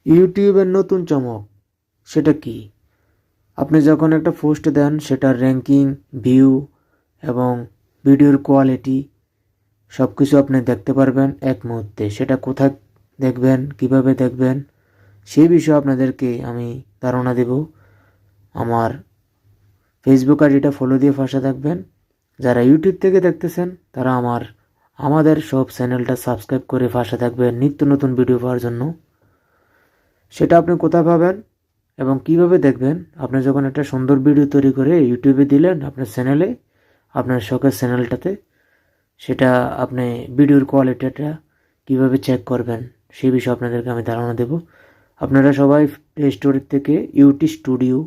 ইউটিউবের নতুন চমক সেটা কি? আপনি যখন একটা পোস্ট দেন সেটার র্যাঙ্কিং, ভিউ এবং ভিডিওর কোয়ালিটি সব কিছু আপনি দেখতে পারবেন এক মুহূর্তে। সেটা কোথায় দেখবেন, কিভাবে দেখবেন, সেই বিষয়ে আপনাদেরকে আমি ধারণা দেব। আমার ফেসবুক আইডিটা ফলো দিয়ে পাশে থাকবেন। যারা ইউটিউব থেকে দেখতেছেন তারা আমাদের সব চ্যানেলটা সাবস্ক্রাইব করে পাশে থাকবেন নিত্য নতুন ভিডিও পাওয়ার জন্য। সেটা আপনি কোথায় পাবেন এবং কিভাবে দেখবেন? আপনি যখন একটা সুন্দর ভিডিও তৈরি করে ইউটিউবে দিলেন আপনার চ্যানেলে, আপনার শখের চ্যানেলটাতে, সেটা আপনি ভিডিওর কোয়ালিটিটা কিভাবে চেক করবেন সেই বিষয়ে আপনাদেরকে আমি ধারণা দেব। আপনারা সবাই প্লে স্টোর থেকে ইউটি স্টুডিও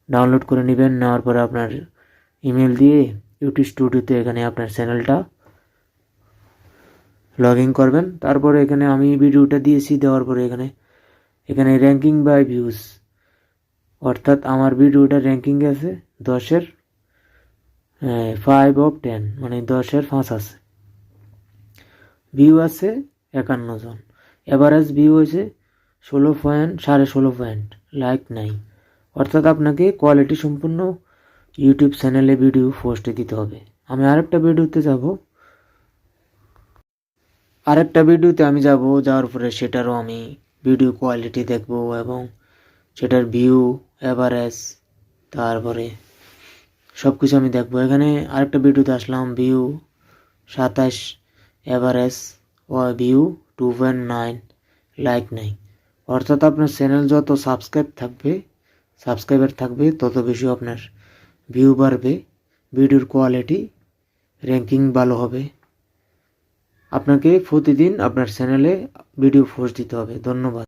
ডাউনলোড করে নেবেন। নেওয়ার পরে আপনার ইমেল দিয়ে ইউটি স্টুডিওতে এখানে আপনার চ্যানেলটা লগ ইন করবেন। তারপরে এখানে আমি ভিডিওটা দিয়েছি, দেওয়ার পরে এখানে র্যাঙ্কিং বাই ভিউজ, অর্থাৎ আমার ভিডিওটা র্যাঙ্কিং আছে 10-এর 5/10, মানে 10-এর 5 আছে। ভিউ আছে 51 জন, এভারেজ ভিউ হয়েছে 16.5 পয়েন্ট, লাইক নাই। অর্থাৎ আপনাকে কোয়ালিটি সম্পূর্ণ ইউটিউব চ্যানেলে ভিডিও পোস্ট দিতে হবে। আমি আরেকটা ভিডিওতে আমি যাব, যাওয়ার পরে সেটারও আমি ভিডিও কোয়ালিটি দেখব এবং সেটার ভিউ, এভারেজ, তারপরে সব কিছু আমি দেখবো। এখানে আরেকটা ভিডিওতে আসলাম, ভিউ 27, এভারেজ ও ভিউ 2.9, লাইক নাই। অর্থাৎ আপনার চ্যানেল যত সাবস্ক্রাইবার থাকবে তত বেশি আপনার ভিউ বাড়বে, ভিডিওর কোয়ালিটি, র্যাঙ্কিং ভালো হবে। আপনাকে প্রতিদিন আপনার চ্যানেলে ভিডিও পোস্ট দিতে হবে। ধন্যবাদ।